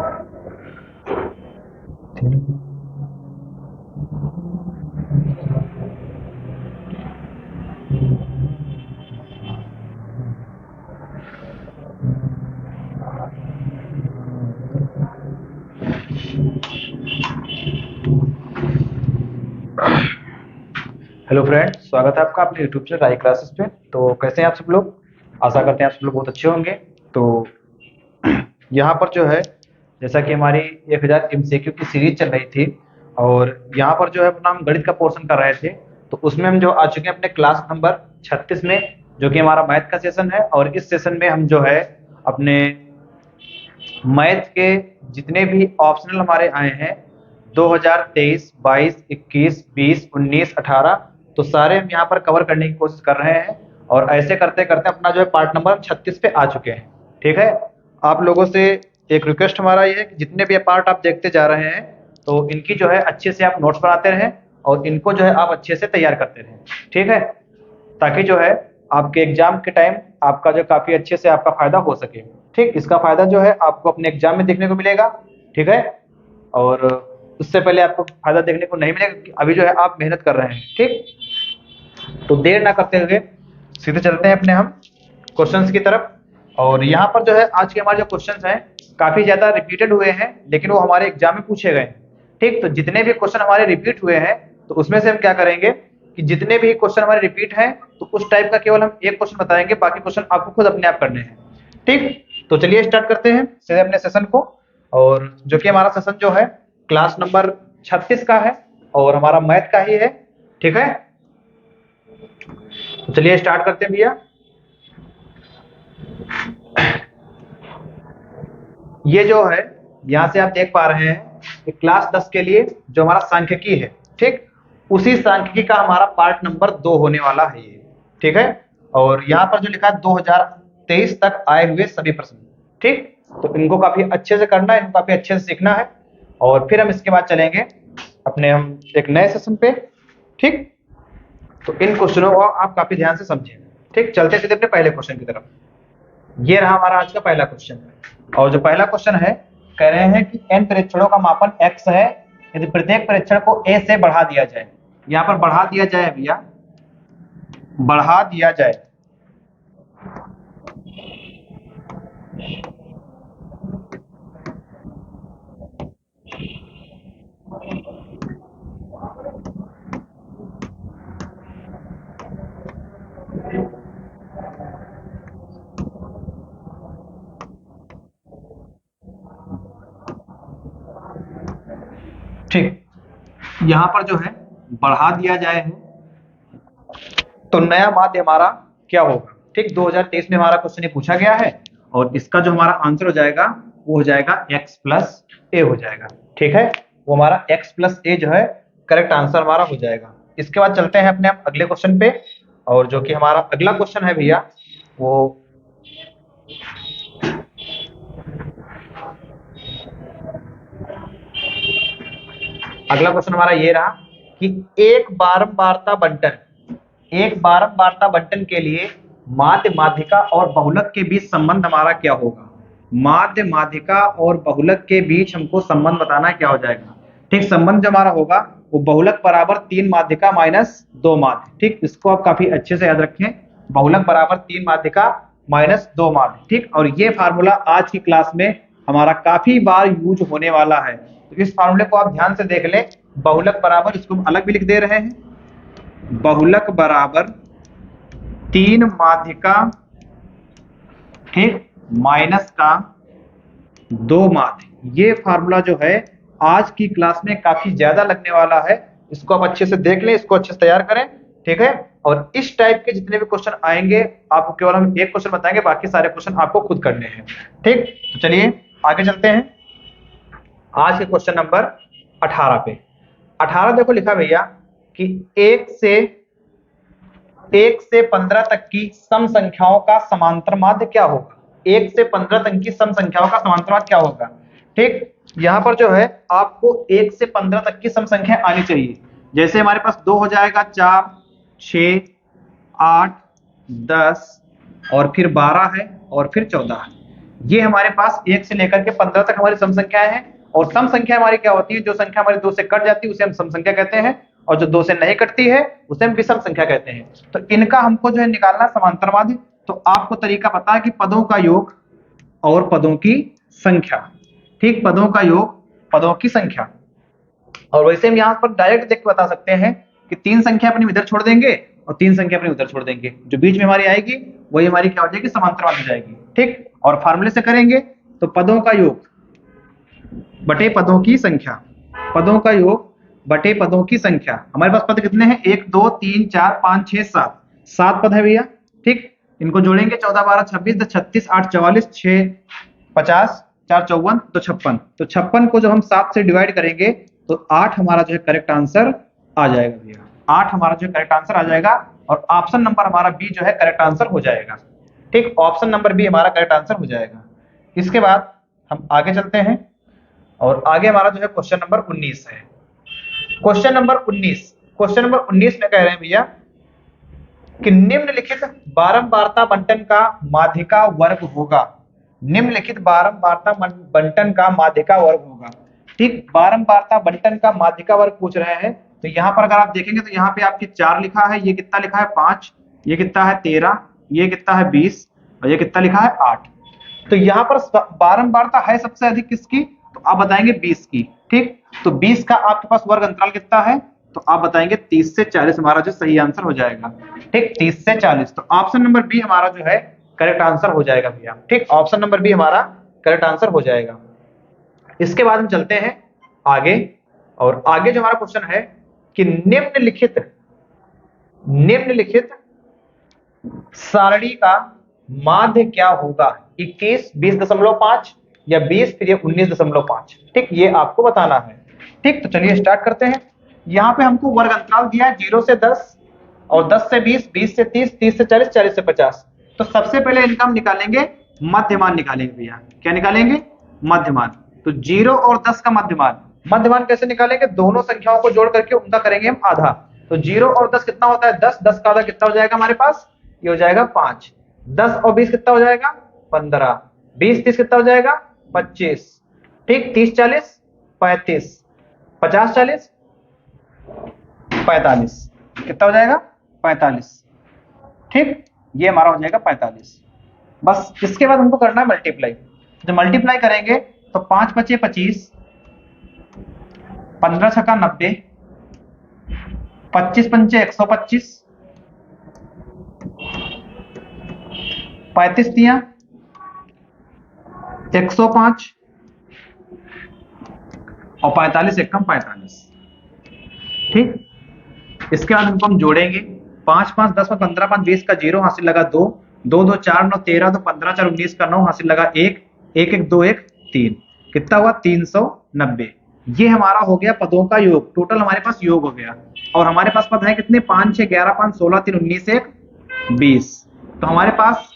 Hello friends, स्वागत है आपका अपने यूट्यूब चैनल राई क्लासेस पे। तो कैसे हैं आप सब लोग? आशा करते हैं आप सब लोग बहुत अच्छे होंगे। तो यहाँ पर जो है, जैसा कि हमारी 1000 एमसीक्यू की सीरीज चल रही थी और यहाँ पर जो है अपना हम गणित का पोर्शन कर रहे थे। तो उसमें हम जो आ चुके हैं अपने क्लास नंबर 36 में, जो कि हमारा मैथ का सेशन है। और इस सेशन में हम जो है अपने मैथ के जितने भी ऑप्शनल हमारे आए हैं 2023, 22, 21, 20, 19, 18, तो सारे हम यहाँ पर कवर करने की कोशिश कर रहे हैं। और ऐसे करते करते अपना जो है पार्ट नंबर 36 पे आ चुके हैं। ठीक है, आप लोगों से एक रिक्वेस्ट हमारा ये है कि जितने भी पार्ट आप देखते जा रहे हैं तो इनकी जो है अच्छे से आप नोट्स बनाते रहें और इनको जो है आप अच्छे से तैयार करते रहें। ठीक है, ताकि जो है आपके एग्जाम के टाइम आपका जो काफी अच्छे से आपका फायदा हो सके। ठीक, इसका फायदा जो है आपको अपने एग्जाम में देखने को मिलेगा। ठीक है, और उससे पहले आपको फायदा देखने को नहीं मिलेगा क्योंकि अभी जो है आप मेहनत कर रहे हैं। ठीक, तो देर ना करते हुए सीधे चलते हैं अपने हम क्वेश्चंस की तरफ। और यहाँ पर जो है आज के हमारे जो क्वेश्चंस हैं काफी ज्यादा रिपीटेड हुए हैं, लेकिन वो हमारे एग्जाम में पूछे गए हैं। ठीक, तो जितने भी क्वेश्चन हमारे रिपीट हुए हैं तो उसमें से हम क्या करेंगे कि जितने भी क्वेश्चन हमारे रिपीट हैं तो उस टाइप का केवल हम एक क्वेश्चन बताएंगे, बाकी क्वेश्चन आपको खुद अपने आप करने हैं। ठीक, तो चलिए स्टार्ट करते हैं सीधे अपने सेशन को। और जो कि हमारा सेशन जो है क्लास नंबर 36 का है और हमारा मैथ का ही है। ठीक है, तो चलिए स्टार्ट करते हैं भैया। ये जो है यहाँ से आप देख पा रहे हैं कि क्लास 10 के लिए जो हमारा सांख्यिकी है, ठीक, उसी सांख्यिकी का हमारा पार्ट नंबर 2 होने वाला है ये। ठीक है, और यहाँ पर जो लिखा है 2023 तक आए हुए सभी प्रश्न। ठीक, तो इनको काफी अच्छे से करना है, इनको काफी अच्छे से सीखना है और फिर हम इसके बाद चलेंगे अपने हम एक नए सेशन पे। ठीक, तो इन क्वेश्चनों को आप काफी ध्यान से समझें। ठीक, चलते सीधे अपने पहले क्वेश्चन की तरफ। ये रहा हमारा आज का पहला क्वेश्चन। और जो पहला क्वेश्चन है, कह रहे हैं कि n परीक्षणों का मापन x है यदि प्रत्येक परीक्षण को a से बढ़ा दिया जाए। यहाँ पर बढ़ा दिया जाए भैया, बढ़ा दिया जाए। ठीक, यहाँ पर जो है बढ़ा दिया जाए है तो नया माध्य हमारा क्या होगा। ठीक, 2023 में हमारा क्वेश्चन ये पूछा गया है और इसका जो हमारा आंसर हो जाएगा वो हो जाएगा x प्लस ए हो जाएगा। ठीक है, वो हमारा x प्लस ए जो है करेक्ट आंसर हमारा हो जाएगा। इसके बाद चलते हैं अपने अगले क्वेश्चन पे। और जो कि हमारा अगला क्वेश्चन है भैया, वो अगला क्वेश्चन हमारा ये रहा कि एक बारंबारता बंटन के लिए माध्य माध्यिका और बहुलक के बीच संबंध हमारा क्या होगा। माध्य माध्यिका और बहुलक के बीच हमको संबंध बताना क्या हो जाएगा। ठीक, संबंध जो हमारा होगा वो बहुलक बराबर 3 माध्यिका माइनस 2 माध्य। ठीक, इसको आप काफी अच्छे से याद रखें, बहुलक बराबर 3 माध्यिका माइनस 2 माध्य। ठीक, और ये फार्मूला आज की क्लास में हमारा काफी बार यूज होने वाला है, तो इस फार्मूले को आप ध्यान से देख लें। बहुलक बराबर, इसको हम अलग भी लिख दे रहे हैं, बहुलक बराबर 3 माध्यिका, ठीक, माइनस का 2 माध्य। ये फार्मूला जो है आज की क्लास में काफी ज्यादा लगने वाला है, इसको आप अच्छे से देख लें, इसको अच्छे से तैयार करें। ठीक है, और इस टाइप के जितने भी क्वेश्चन आएंगे आपको केवल हम एक क्वेश्चन बताएंगे, बाकी सारे क्वेश्चन आपको खुद करने हैं। ठीक, तो चलिए आगे चलते हैं आज के क्वेश्चन नंबर 18 पे। 18 देखो लिखा भैया कि 1 से 15 तक की सम संख्याओं का समांतर माध्य क्या होगा। 1 से 15 तक की सम संख्याओं का समांतर माध्य क्या होगा। ठीक, यहाँ पर जो है आपको 1 से 15 तक की सम संख्या आनी चाहिए। जैसे हमारे पास 2 हो जाएगा, 4, 6, 8, 10 और फिर 12 है और फिर 14 है। ये हमारे पास 1 से लेकर के 15 तक हमारी सम संख्याएं हैं। और सम संख्या हमारी क्या होती है, जो संख्या हमारी 2 से कट जाती है उसे हम सम संख्या कहते हैं, और जो 2 से नहीं कटती है उसे हम विषम संख्या कहते हैं। तो इनका हमको जो है निकालना समांतरमाध्य। तो आपको तरीका पता है कि पदों का योग और पदों की संख्या, ठीक, पदों का योग पदों की संख्या। और वैसे हम यहाँ पर डायरेक्ट देख के बता सकते हैं कि 3 संख्या अपनी इधर छोड़ देंगे और 3 संख्या अपनी उधर छोड़ देंगे, जो बीच में हमारी आएगी वही हमारी क्या हो जाएगी, समांतरमाध्य हो जाएगी, ठीक। और फार्मूले से करेंगे तो पदों का योग बटे पदों की संख्या, पदों का योग बटे पदों की संख्या। हमारे पास पद कितने हैं, 1 2 3 4 5 6 7, 7 पद है भैया, ठीक। इनको जोड़ेंगे 14 12 26 36 8 44 6 50 4 54 तो 56। तो 56 को जब हम 7 से डिवाइड करेंगे तो 8 हमारा जो है करेक्ट आंसर आ जाएगा भैया, 8 हमारा जो है करेक्ट आंसर आ जाएगा। और ऑप्शन नंबर हमारा बी जो है करेक्ट आंसर हो जाएगा, ठीक। ऑप्शन नंबर बी हमारा करेक्ट आंसर हो जाएगा। इसके बाद हम आगे चलते हैं और आगे हमारा जो है क्वेश्चन नंबर 19 है। क्वेश्चन नंबर 19 में कह रहे हैं भैया कि निम्नलिखित बारंबारता बंटन का माध्यिका वर्ग होगा। निम्नलिखित बारंबारता बंटन का माध्यिका वर्ग होगा, ठीक। बारंबारता बंटन का माध्यिका वर्ग पूछ रहे हैं। तो यहाँ पर अगर आप देखेंगे तो यहाँ पे आपके 4 लिखा है, ये कितना लिखा है 5, ये कितना है 13, ये कितना है 20 और ये कितना लिखा है 8। तो यहाँ पर बारंबारता है सबसे अधिक किसकी, तो आप बताएंगे 20 की, ठीक। तो 20 का आपके पास वर्ग अंतराल कितना है, तो आप बताएंगे 30 से 40 हमारा जो सही आंसर हो जाएगा, ठीक, 30 से 40। तो ऑप्शन नंबर बी हमारा जो है करेक्ट आंसर हो जाएगा भैया, ठीक। ऑप्शन नंबर बी हमारा करेक्ट आंसर हो जाएगा। इसके बाद हम चलते हैं आगे, और आगे जो हमारा क्वेश्चन है कि निम्नलिखित सारणी का माध्य क्या होगा, 21 20.5 या 20 फिर ये 19.5, ठीक, ये आपको बताना है, ठीक। तो चलिए स्टार्ट करते हैं। यहाँ पे हमको वर्ग अंतराल दिया है 0 से 10 और 10 से 20, 20 से 30, 30 से 40, 40 से 50। तो सबसे पहले इनका हम निकालेंगे मध्यमान, निकालेंगे भैया, क्या निकालेंगे, मध्यमान। तो 0 और 10 का मध्यमान, मध्यमान कैसे निकालेंगे, दोनों संख्याओं को जोड़ करके उनका करेंगे हम आधा। तो 0 और 10 कितना होता है, 10, 10 का आधा कितना हो जाएगा हमारे पास, ये हो जाएगा 5। 10 और 20 कितना हो जाएगा 15, 20 30 कितना हो जाएगा 25, ठीक। 30 40 35, 50 40 45, कितना हो जाएगा 45, ठीक। ये हमारा हो जाएगा 45। बस इसके बाद हमको करना है मल्टीप्लाई। जब मल्टीप्लाई करेंगे तो 5 5 25, 15 छक्का 90, 25 पंचे 125, 35 दिया 105 और 45 एकम 45, ठीक। इसके बाद इनको हम जोड़ेंगे, 5 5 10 में 15 5 20 का 0 हासिल लगा 2, 2 2 4 9 13, तो 15 4 19 का 9 हासिल लगा 1, 1 1 2 1 3, कितना हुआ 390। ये हमारा हो गया पदों का योग, टोटल हमारे पास योग हो गया। और हमारे पास पद है कितने, 5 6 11 5 16 3 19 1 20। तो हमारे पास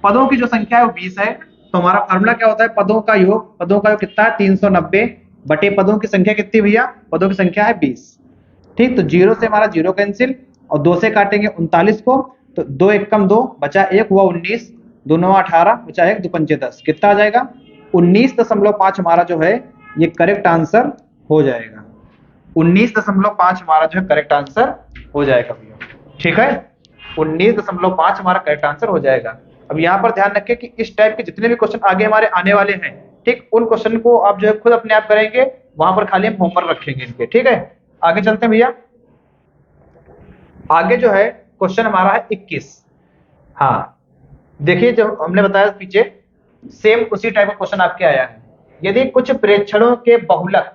पदों की जो संख्या है वो 20 है। तो हमारा फार्मूला क्या होता है, पदों का योग, पदों का योग कितना है 390 बटे पदों की संख्या कितनी भैया, पदों की संख्या है 20, ठीक। तो 0 से हमारा 0 कैंसिल और 2 से काटेंगे 39 को, तो 2 1 कम 2 बचा 1 हुआ 19, 2 9 18 बचा 1 2 5 10, कितना आ जाएगा 19.5 हमारा जो है ये करेक्ट आंसर हो जाएगा। 19.5 हमारा जो है करेक्ट आंसर हो जाएगा भैया, ठीक है। 19.5 हमारा करेक्ट आंसर हो जाएगा। अब यहाँ पर ध्यान रखें कि इस टाइप के जितने भी क्वेश्चन आगे हमारे आने वाले हैं, ठीक, उन क्वेश्चन को आप जो है खुद अपने आप करेंगे, वहां पर खाली हम होमवर्क रखेंगे इनके, ठीक है। आगे चलते हैं भैया। आगे जो है क्वेश्चन हमारा है 21। हाँ देखिए, जो हमने बताया पीछे सेम उसी टाइप का क्वेश्चन आपके आया है। यदि कुछ प्रेक्षणों के बहुलक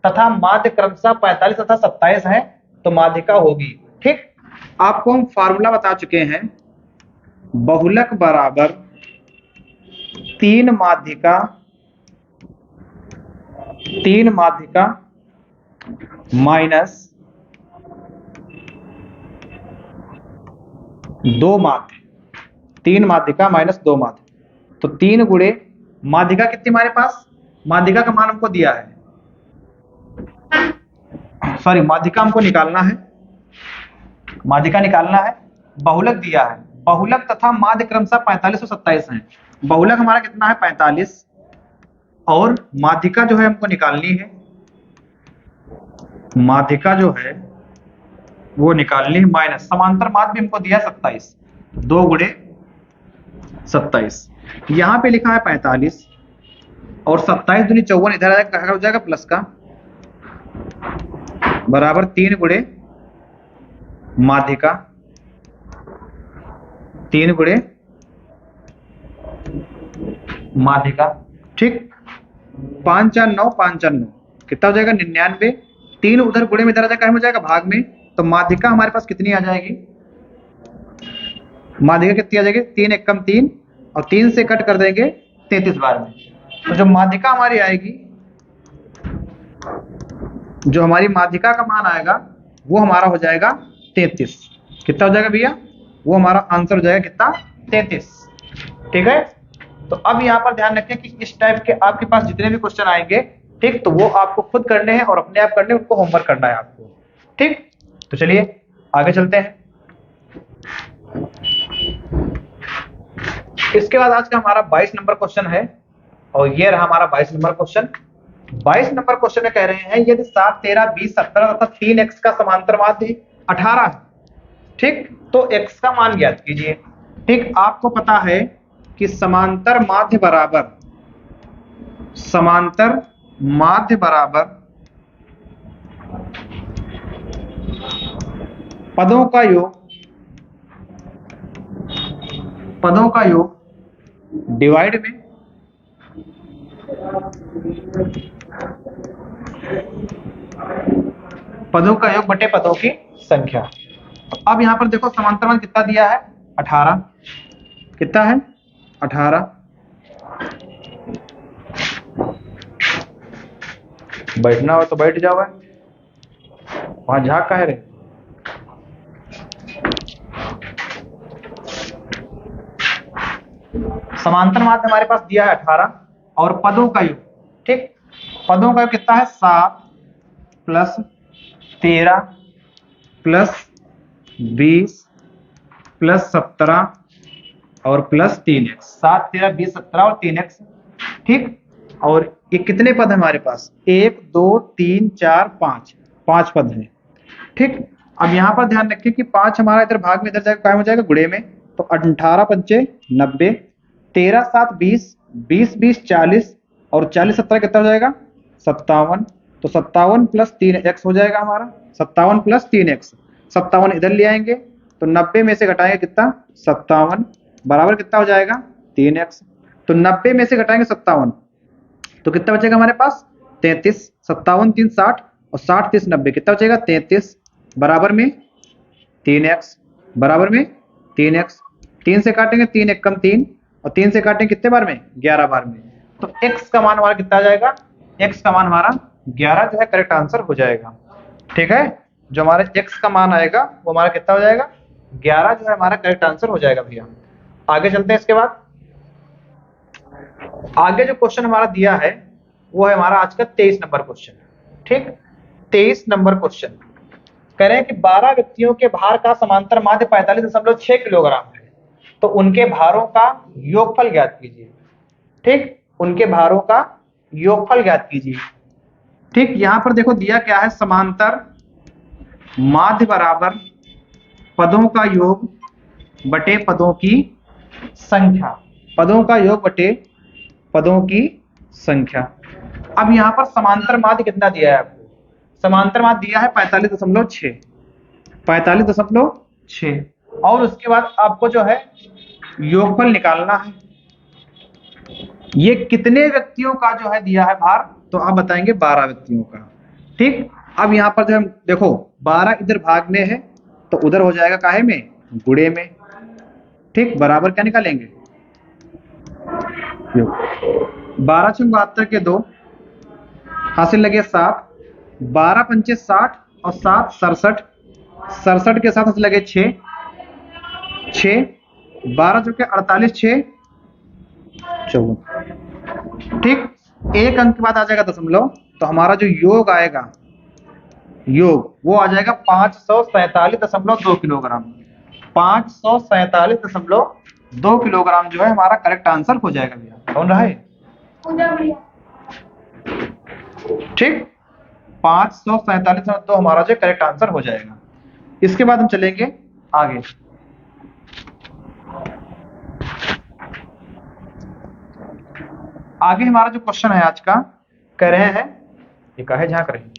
तथा माध्य क्रमशः 45 तथा 27 है तो माध्यिका होगी, ठीक। आपको हम फार्मूला बता चुके हैं, बहुलक बराबर 3 माध्यिका माइनस 2 माध्य, 3 माध्यिका माइनस 2 माध्य। तो 3 गुणे माध्यिका कितनी हमारे पास, माध्यिका का मान हमको दिया है, सॉरी माध्यिका हमको निकालना है, माध्यिका निकालना है, बहुलक दिया है, बहुलक तथा माध्य क्रमशः 45 और 27 है। बहुलक हमारा कितना है 45 और माध्यिका जो है हमको निकालनी है, माध्यिका जो है वो निकालनी है माइनस समांतर माध्य भी हमको दिया 27, 2 गुणे 27, यहाँ पे लिखा है 45 और 27 दूनी 54 इधर आएगा, हो जाएगा प्लस का बराबर 3 गुणे माध्यिका, 3 गुणे माध्यिका, ठीक। 5 4 9, 5 4 9 कितना हो जाएगा 99, 3 उधर गुणे में इधर आ जाएगा, हो जाएगा भाग में, तो माध्यिका हमारे पास कितनी आ जाएगी, माध्यिका कितनी आ जाएगी 3 1 कम 3 और 3 से कट कर देंगे 33 बार में, तो जो माध्यिका हमारी आएगी, जो हमारी माध्यिका का मान आएगा वो हमारा हो जाएगा 33। कितना हो जाएगा भैया, वो हमारा आंसर हो जाएगा कितना 33, ठीक है। तो अब यहाँ पर ध्यान रखें कि इस टाइप के आपके पास जितने भी क्वेश्चन आएंगे, ठीक, तो वो आपको खुद करने हैं और अपने आप करने, उनको होमवर्क करना है आपको, ठीक। तो चलिए आगे चलते हैं। इसके बाद आज का हमारा 22 नंबर क्वेश्चन है और ये रहा हमारा 22 नंबर क्वेश्चन। 22 नंबर क्वेश्चन में कह रहे हैं यदि 7 13 20 17 तथा 3x का समांतर माध्य 18 है, ठीक, तो x का मान ज्ञात कीजिए। ठीक, आपको पता है कि समांतर माध्य बराबर पदों का योग डिवाइड में पदों का योग बटे पदों की संख्या। तो अब यहां पर देखो समांतर मान कितना दिया है 18, कितना है 18, बैठना हो तो बैठ जाओ, वहां झाँक काहे रहे। समांतर माध्य हमारे पास दिया है 18 और पदों का योग, ठीक, पदों का योग कितना है 7 प्लस 13 प्लस 20 प्लस 17 और प्लस 3x, 7 13 20 17 और 3x, ठीक। और ये कितने पद है हमारे पास 1 2 3 4 5, 5 पद हैं, ठीक। अब यहाँ पर ध्यान रखिए कि 5 हमारा इधर भाग में इधर जाएगा, कायम हो जाएगा गुणे में, तो 18 पंचे 90, 13 7 20, 20 20 40 और 40 17 कितना हो जाएगा 57, तो 57 प्लस 3x हो जाएगा हमारा, 57 प्लस 3x, 57 इधर ले आएंगे तो 90 में से घटाएंगे कितना 57 बराबर कितना हो जाएगा 3x, तो 90 में से घटाएंगे 57 तो कितना बचेगा हमारे पास 33, 57 3 60 और 60 30 90 कितना बचेगा 33 बराबर में 3x, बराबर में 3x, 3 से काटेंगे 3 1 कम 3 और 3 से काटेंगे कितने बार में 11 बार में, तो x का मान हमारा कितना आ जाएगा, x का मान हमारा 11 जो है करेक्ट आंसर हो जाएगा, ठीक है। जो हमारे x का मान आएगा वो हमारा कितना हो जाएगा 11 जो है हमारा करेक्ट आंसर हो जाएगा भैया। आगे चलते हैं। इसके बाद आगे जो क्वेश्चन हमारा दिया है वो है हमारा आज का 23 नंबर क्वेश्चन, ठीक। 23 नंबर क्वेश्चन कह रहे हैं कि 12 व्यक्तियों के भार का समांतर माध्य 45.6 किलोग्राम है, तो उनके भारों का योगफल ज्ञात कीजिए, ठीक, उनके भारों का योगफल ज्ञात कीजिए, ठीक। यहां पर देखो दिया क्या है समांतर माध्य बराबर पदों का योग बटे पदों की संख्या, पदों का योग बटे पदों की संख्या। अब यहां पर समांतर माध्य कितना दिया है आपको, समांतर माध्य दिया है 45.6, 45.6 और उसके बाद आपको जो है योगफल निकालना है। ये कितने व्यक्तियों का जो है दिया है भार, तो आप बताएंगे 12 व्यक्तियों का, ठीक। अब यहाँ पर जो हम देखो 12 इधर भाग में है तो उधर हो जाएगा काहे में गुणे में, ठीक, बराबर क्या निकालेंगे 12 6 72 के 2 हासिल लगे 7, 12 पंचे 60 और 7 67, 67 के साथ हासिल लगे 6 6, 12 चौके 48 6 54, ठीक। एक अंक के बाद आ जाएगा दशमलव, तो हमारा जो योग आएगा योग वो आ जाएगा 547.2 किलोग्राम, 547.2 किलोग्राम जो है हमारा करेक्ट आंसर हो जाएगा भैया। कौन रहा है? ठीक, 547.2 हमारा जो करेक्ट आंसर हो जाएगा। इसके बाद हम चलेंगे आगे। आगे हमारा जो क्वेश्चन है आज का, कह रहे हैं ये का है झांक रहे हैं,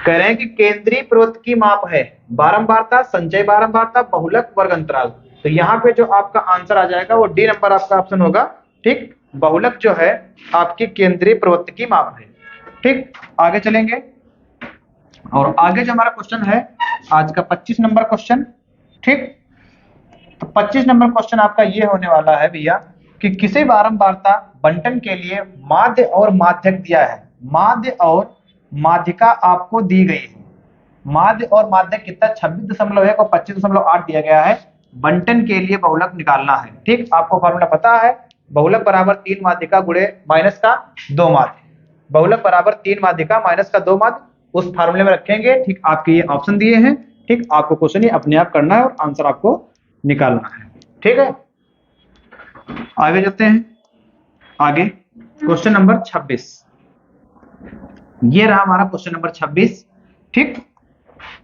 कह रहे हैं कि केंद्रीय प्रवृत्त की माप है बारंबारता, संचय बारंबारता, बहुलक, वर्ग अंतराल। तो यहाँ पे जो आपका आंसर आ जाएगा वो डी नंबर आपका ऑप्शन होगा। ठीक, बहुलक जो है आपकी केंद्रीय प्रवृत्त की माप है। ठीक, आगे चलेंगे और आगे जो हमारा क्वेश्चन है आज का 25 नंबर क्वेश्चन। ठीक, तो 25 नंबर क्वेश्चन आपका ये होने वाला है भैया कि किसी बारंबारता बंटन के लिए माध्य और माध्यक दिया है। माध्य और माध्यिका आपको दी गई है। माध्य और माध्यक कितना 26.1 और 25.8 दिया गया है। बंटन के लिए बहुलक निकालना है। ठीक, आपको फॉर्मूला पता है, बहुलक बराबर 3 माध्यिका गुणे माइनस का 2 माध्य। बहुलक बराबर 3 माध्यिका माइनस का 2 माध्य, उस फार्मूले में रखेंगे। ठीक, आपके ये ऑप्शन दिए हैं। ठीक, आपको क्वेश्चन ये अपने आप करना है और आंसर आपको निकालना है। ठीक है, आगे चलते हैं। आगे क्वेश्चन नंबर 26, ये रहा हमारा क्वेश्चन नंबर 26। ठीक,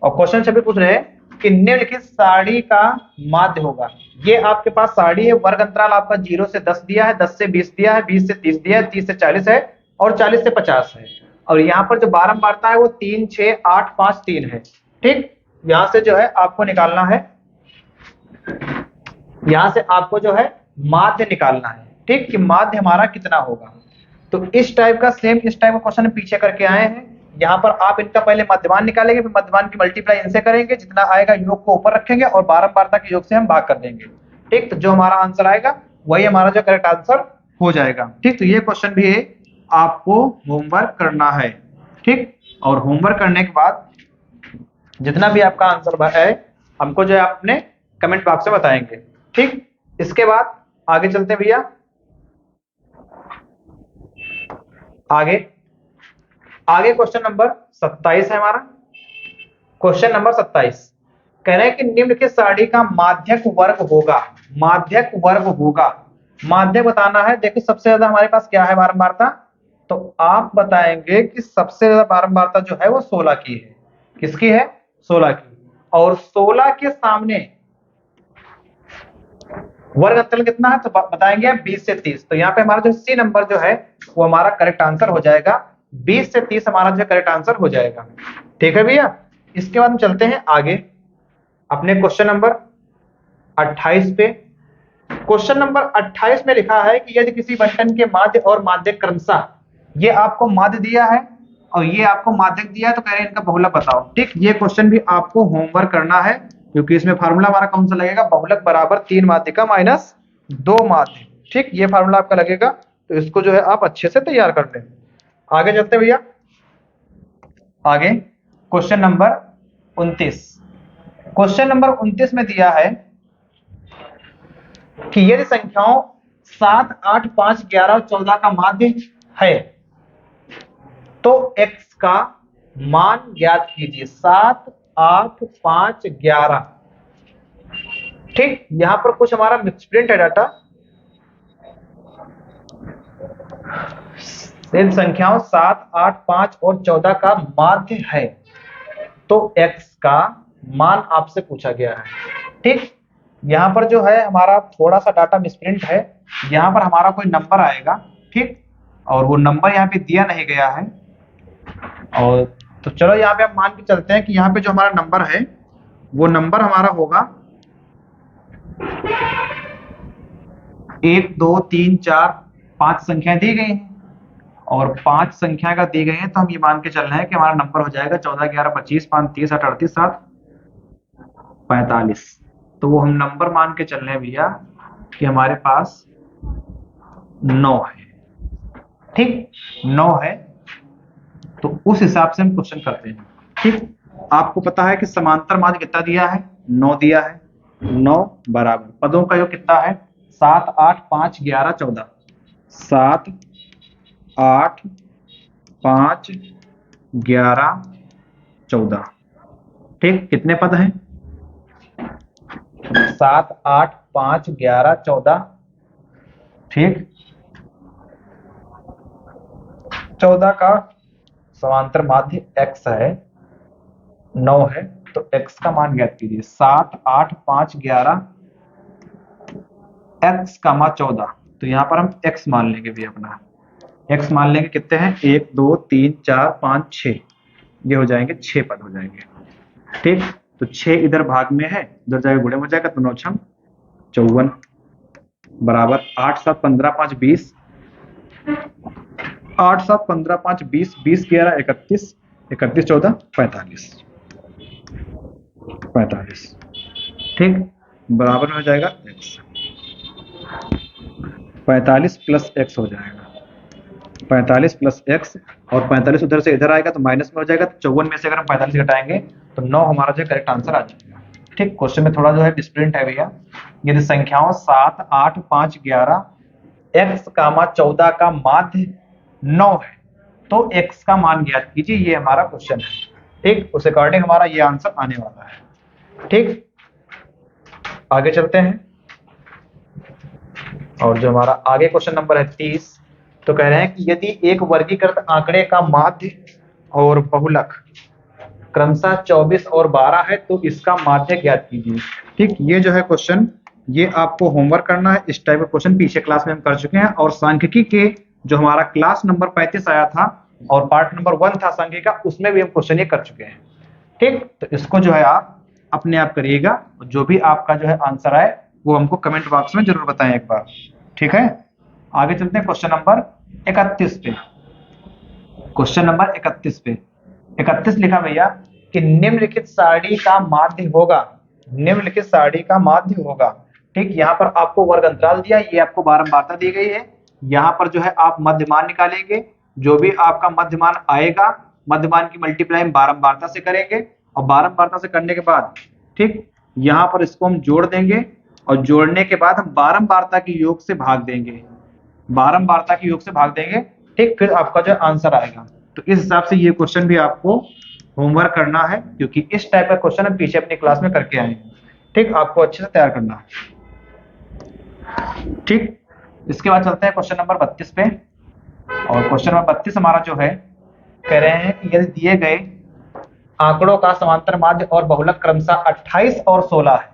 और क्वेश्चन 26 पूछ रहे हैं कि निम्नलिखित सारणी का माध्य होगा। ये आपके पास सारणी है, वर्ग अंतराल आपका 0 से 10 दिया है, 10 से 20 दिया है, 20 से 30 दिया है, 30 से 40 है और 40 से 50 है। और यहाँ पर जो बारंबारता है वो 3, 6, 8, 5, 3 है। ठीक, यहां से जो है आपको निकालना है, यहां से आपको जो है माध्य निकालना है। ठीक, कि माध्य हमारा कितना होगा। तो इस टाइप का सेम इस टाइप का क्वेश्चन पीछे करके आए हैं। यहाँ पर आप इनका पहले मध्यमान निकालेंगे, फिर मध्यमान की मल्टीप्लाई इनसे करेंगे, जितना आएगा योग को ऊपर रखेंगे और बारंबारता के योग से हम भाग कर देंगे। ठीक, तो जो हमारा आंसर आएगा वही हमारा जो करेक्ट आंसर हो जाएगा। ठीक, तो ये क्वेश्चन भी आपको होमवर्क करना है। ठीक, और होमवर्क करने के बाद जितना भी आपका आंसर है हमको जो है अपने कमेंट बॉक्स में बताएंगे। ठीक, इसके बाद आगे चलते हैं भैया। आगे क्वेश्चन नंबर 27 है हमारा। क्वेश्चन नंबर 27 कह रहे हैं कि निम्नलिखित सारणी का माध्यक वर्ग होगा। माध्यक वर्ग होगा, माध्यक बताना है। देखिए सबसे ज्यादा हमारे पास क्या है बारंबारता, तो आप बताएंगे कि सबसे ज्यादा बारंबारता जो है वो 16 की है। किसकी है? 16 की। और 16 के सामने वर्ग अंतराल कितना है, तो बताएंगे 20 से 30। तो यहाँ पे हमारा जो सी नंबर जो है वो हमारा करेक्ट आंसर हो जाएगा। 20 से 30 हमारा जो करेक्ट आंसर हो जाएगा। ठीक है भैया, इसके बाद हम चलते हैं आगे अपने क्वेश्चन नंबर 28 पे। क्वेश्चन नंबर 28 में लिखा है कि यदि किसी बंटन के माध्य और माध्यक क्रमशः, ये आपको माध्य दिया है और ये आपको माध्यक दिया है, तो कह रहे हैं इनका बहुलक बताओ। ठीक, ये क्वेश्चन भी आपको होमवर्क करना है, क्योंकि इसमें फार्मूला हमारा कौन सा लगेगा, बहुलक बराबर 3 माध्यिका माइनस 2 माध्य। ठीक, ये फार्मूला आपका लगेगा, तो इसको जो है आप अच्छे से तैयार कर लें। आगे चलते हैं भैया। आगे क्वेश्चन नंबर 29। क्वेश्चन नंबर 29 में दिया है कि यदि संख्याओं 7, 8, 5, 11 और 14 का माध्य है तो x का मान ज्ञात कीजिए। 7, 8, 5, 11। ठीक, यहां पर कुछ हमारा मिसप्रिंट है डाटा। इन संख्याओं 7, 8, 5 और 14 का माध्य है तो x का मान आपसे पूछा गया है। ठीक, यहां पर जो है हमारा थोड़ा सा डाटा मिसप्रिंट है। यहां पर हमारा कोई नंबर आएगा। ठीक, और वो नंबर यहाँ पे दिया नहीं गया है। और तो चलो यहाँ पे हम मान के चलते हैं कि यहाँ पे जो हमारा नंबर है वो नंबर हमारा होगा 1, 2, 3, 4, 5 संख्याएं दी गई हैं और 5 संख्या अगर दी गई हैं तो हम ये मान के चल रहे हैं कि हमारा नंबर हो जाएगा 14, 11, 25, 5, 30, 8, 38, 7, 45। तो वो हम नंबर मान के चल रहे हैं भैया कि हमारे पास 9 है। ठीक, 9 है, तो उस हिसाब से हम क्वेश्चन करते हैं। ठीक, आपको पता है कि समांतर माध्य कितना दिया है, 9 दिया है। 9 बराबर पदों का योग कितना है, 7, 8, 5, 11, 14। 7, 8, 5, 11, 14। ठीक, कितने पद हैं? 7, 8, 5, 11, 14। ठीक, 14 का समांतर माध्य x है, 9 है, तो x का मान ज्ञात कीजिए। 7, 8, 5, 11 x कामा 14, तो यहाँ पर हम x मान लेंगे भी अपना। x मान लेंगे, कितने हैं? 1, 2, 3, 4, 5, 6, ये हो जाएंगे 6 पद हो जाएंगे। ठीक, तो 6 इधर भाग में है, उधर जाएगा गुणे हो जाएगा, तो 9 छम 54 बराबर 8, 7, 15, 5, 20। 8, 7, 15, 5, 20, 20, 11, 31, 31, 14, 45, 45। ठीक, बराबर हो जाएगा x। 45 प्लस x हो जाएगा, 45 प्लस x, और 45 उधर से इधर आएगा तो माइनस में हो जाएगा, तो 54 में से अगर हम 45 घटाएंगे तो 9 हमारा जो करेक्ट आंसर आ जाएगा। ठीक, क्वेश्चन में थोड़ा जो है डिफरेंट है भैया। यदि संख्याओं 7, 8, 5, 11 x कामा 14 का माध्य 9 है तो x का मान ज्ञात कीजिए, ये हमारा क्वेश्चन है। ठीक, उस अकॉर्डिंग हमारा ये आंसर आने वाला है। ठीक, आगे चलते हैं, और जो हमारा आगे क्वेश्चन नंबर है 30, तो कह रहे हैं कि यदि एक वर्गीकृत आंकड़े का माध्य और बहुलक क्रमशः 24 और 12 है तो इसका माध्य ज्ञात कीजिए। ठीक, ये जो है क्वेश्चन, ये आपको होमवर्क करना है। इस टाइप का क्वेश्चन पीछे क्लास में हम कर चुके हैं, और सांख्यिकी के जो हमारा क्लास नंबर 35 आया था और पार्ट नंबर 1 था सांख्यिकी का, उसमें भी हम क्वेश्चन ये कर चुके हैं। ठीक, तो इसको जो है आप अपने आप करिएगा, जो भी आपका जो है आंसर आए वो हमको कमेंट बॉक्स में जरूर बताएं एक बार। ठीक है, आगे चलते हैं क्वेश्चन नंबर 31 पे। क्वेश्चन नंबर 31 पे 31 लिखा भैया कि निम्नलिखित सारणी का माध्य होगा, निम्नलिखित सारणी का माध्य होगा। ठीक, यहाँ पर आपको वर्ग अंतराल दिया, ये आपको बारंबारता दी गई है। यहाँ पर जो है आप मध्यमान निकालेंगे, जो भी आपका मध्यमान आएगा, मध्यमान की मल्टीप्लाई बारंबारता से करेंगे, और बारंबारता से करने के बाद ठीक यहाँ पर इसको हम जोड़ देंगे, और जोड़ने के बाद हम बारंबारता के योग से भाग देंगे, बारंबारता के योग से भाग देंगे। ठीक, फिर आपका जो आंसर आएगा। तो इस हिसाब से ये क्वेश्चन भी आपको होमवर्क करना है, क्योंकि इस टाइप का क्वेश्चन हम पीछे अपनी क्लास में करके आए हैं। ठीक, आपको अच्छे से तैयार करना है। ठीक, इसके बाद चलते हैं क्वेश्चन नंबर 32 पे, और क्वेश्चन नंबर 32 हमारा जो है, कह रहे हैं कि यदि दिए गए आंकड़ों का समांतर माध्य और बहुलक क्रमशः 28 और 16 है,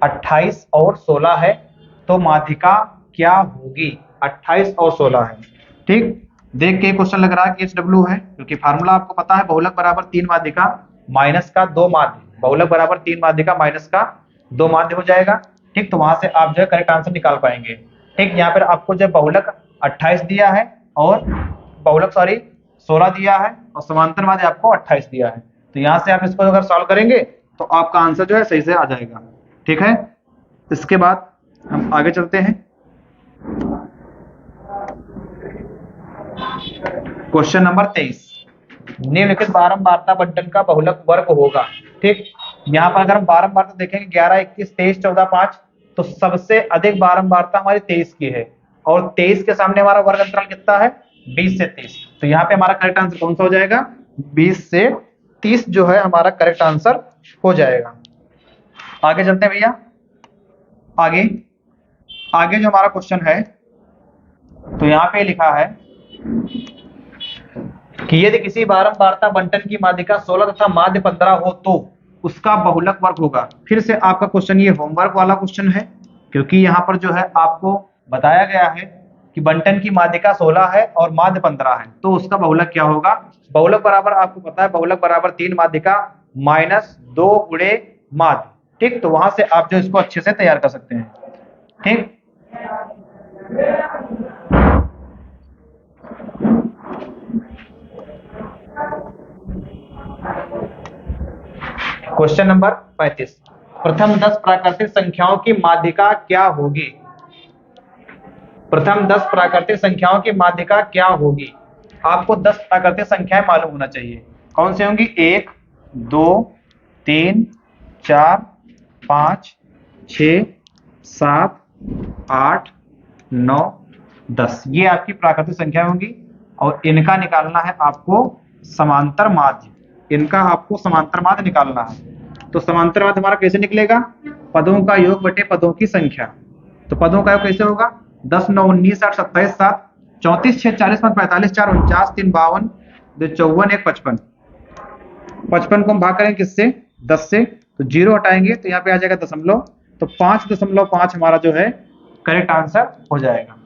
28 और 16 है तो माध्यिका क्या होगी? 28 और 16 है। ठीक, देख के क्वेश्चन लग रहा है कि HW है, क्योंकि फार्मूला आपको पता है, बहुलक बराबर 3 माध्यिका माइनस का 2 माध्य, बहुलक बराबर 3 माध्यिका माइनस का 2 माध्य हो जाएगा। ठीक, तो वहां से आप जो है करेक्ट आंसर निकाल पाएंगे। ठीक, यहाँ पर आपको जो बहुलक 28 दिया है और बहुलक 16 दिया है, और समांतर माध्य आपको 28 दिया है, तो यहाँ से आप इसको अगर सॉल्व करेंगे तो आपका आंसर जो है सही से आ जाएगा। ठीक है, इसके बाद हम आगे चलते हैं। क्वेश्चन नंबर 23, निम्नलिखित बारंबारता बंटन का बहुलक वर्ग होगा। ठीक, यहाँ पर अगर हम बारंबारता देखेंगे 11, 21, 23, 14, 5, तो सबसे अधिक बारंबारता हमारी 23 की है, और 23 के सामने हमारा वर्ग अंतराल कितना है? 20 से 30। तो यहाँ पे हमारा करेक्ट आंसर कौन सा हो जाएगा? 20 से 30 जो है हमारा करेक्ट आंसर हो जाएगा। आगे चलते हैं भैया, आगे आगे जो हमारा क्वेश्चन है, तो यहाँ पे लिखा है कि यदि किसी बारंबारता बंटन की माध्यिका 16 तथा माध्य 15 हो तो उसका बहुलक वर्ग होगा। फिर से आपका क्वेश्चन ये होमवर्क वाला क्वेश्चन है, क्योंकि यहाँ पर जो है आपको बताया गया है कि बंटन की माध्यिका 16 है और माध्य 15 है, तो उसका बहुलक क्या होगा? बहुलक बराबर आपको पता है, बहुलक बराबर 3 माध्यिका माइनस 2 गुणे माध्य। ठीक, तो वहां से आप जो इसको अच्छे से तैयार कर सकते हैं। ठीक, क्वेश्चन नंबर 35, प्रथम 10 प्राकृतिक संख्याओं की माध्यिका क्या होगी? प्रथम 10 प्राकृतिक संख्याओं की माध्यिका क्या होगी? आपको 10 प्राकृतिक संख्याएं मालूम होना चाहिए। कौन सी होंगी? 1, 2, 3, 4, 5, 6, 7, 8, 9, 10, ये आपकी प्राकृतिक संख्या होंगी, और इनका निकालना है आपको समांतर माध्य। इनका आपको समांतर माध्य निकालना है। तो समांतर माध्य हमारा कैसे निकलेगा? पदों का योग बटे पदों की संख्या। तो पदों का योग कैसे होगा? 10 9 19 60 27 7 34 6 40 5 45 4 49 3 52 2 54 1 55। 55 को हम भाग करेंगे किससे? 10 से, तो 0 हटाएंगे तो यहाँ पे आ जाएगा दशमलव, तो 5.5 हमारा जो है करेक्ट आंसर हो जाएगा।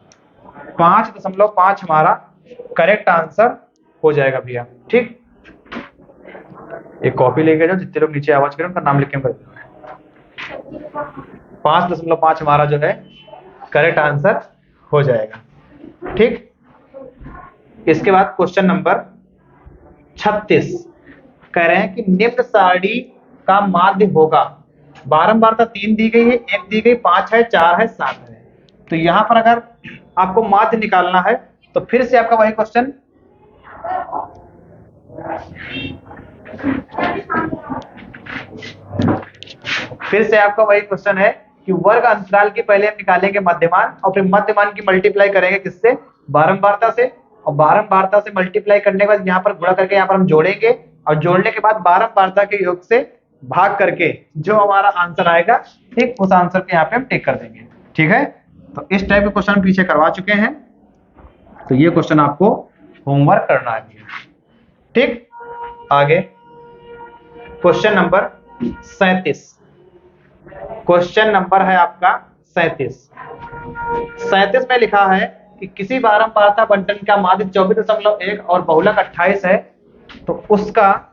5.5 हमारा करेक्ट आंसर हो जाएगा भैया। ठीक, एक कॉपी लेके जाओ, जितने लोग नीचे आवाज करें उनका नाम लिख के कर दो। 5.5 हमारा जो है करेक्ट आंसर हो जाएगा। ठीक, इसके बाद क्वेश्चन नंबर 36 कह रहे हैं कि निम्न सारणी का माध्य होगा। बारंबारता 3 दी गई है, 1 दी गई, 5 है, 4 है, 7 है। तो यहां पर अगर आपको माध्य निकालना है तो फिर से आपका वही क्वेश्चन, है कि वर्ग अंतराल के पहले हम निकालेंगे मध्यमान और फिर मध्यमान की मल्टीप्लाई करेंगे किससे? बारंबारता से, और बारंबारता से मल्टीप्लाई करने के बाद यहाँ पर गुणा करके यहाँ पर हम जोड़ेंगे और जोड़ने के बाद बारंबारता के योग से भाग करके जो हमारा आंसर आएगा, ठीक, उस आंसर को यहाँ पे हम टिक कर देंगे। ठीक है, तो इस टाइप के क्वेश्चन पीछे करवा चुके हैं, तो ये क्वेश्चन आपको होमवर्क करना है। ठीक, आगे क्वेश्चन नंबर 37। क्वेश्चन नंबर है आपका 37 में लिखा है कि किसी बारंबारता बंटन का माध्य 24.1 और बहुलक 28 है, तो उसका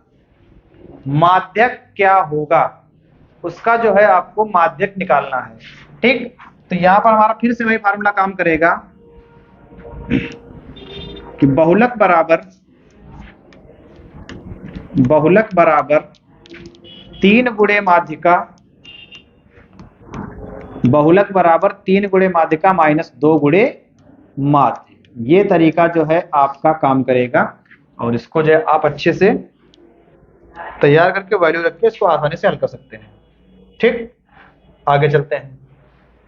माध्यक क्या होगा? उसका जो है आपको माध्यक निकालना है। ठीक, तो यहां पर हमारा फिर से वही फार्मूला काम करेगा कि बहुलक बराबर 3 गुणे माध्यिका, बहुलक बराबर 3 गुणे माध्यिका माइनस 2 गुणे माध्य। ये तरीका जो है आपका काम करेगा और इसको जो है आप अच्छे से तैयार करके वैल्यू रख के इसको आसानी से हल कर सकते हैं। ठीक, आगे चलते हैं।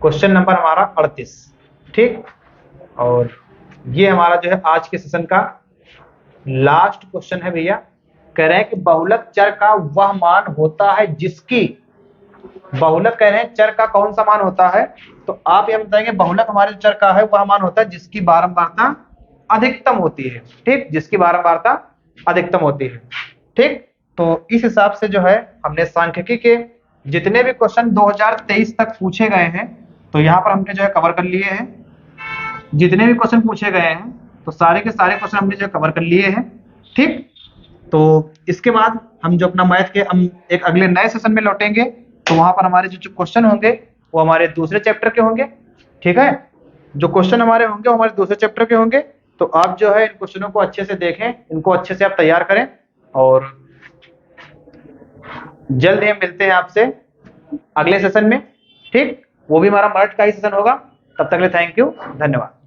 क्वेश्चन नंबर हमारा 38। ठीक, और ये हमारा जो है आज के सेशन का लास्ट क्वेश्चन है भैया। कह रहे हैं कि बहुलक चर का वह मान होता है जिसकी, बहुलक कह रहे हैं चर का कौन सा मान होता है, तो आप ये बताएंगे बहुलक हमारे चर का है वह मान होता है जिसकी बारंबारता अधिकतम होती है। ठीक, जिसकी बारंबारता अधिकतम होती है। ठीक, तो इस हिसाब से जो है हमने सांख्यिकी के जितने भी क्वेश्चन 2023 तक पूछे गए हैं, तो यहाँ पर हमने जो है कवर कर लिए हैं। जितने भी क्वेश्चन पूछे गए हैं तो सारे के सारे क्वेश्चन हमने जो कवर कर लिए हैं। ठीक, तो इसके बाद हम जो अपना मैथ के हम एक अगले नए सेशन में लौटेंगे, तो वहां पर हमारे जो क्वेश्चन होंगे वो हमारे दूसरे चैप्टर के होंगे। ठीक है, जो क्वेश्चन हमारे होंगे वो हमारे दूसरे चैप्टर के होंगे। तो आप जो है इन क्वेश्चनों को अच्छे से देखें, इनको अच्छे से आप तैयार करें, और जल्द ही हम मिलते हैं आपसे अगले सेशन में। ठीक, वो भी हमारा मर्ट का ही सेशन होगा। तब तक के लिए थैंक यू, धन्यवाद।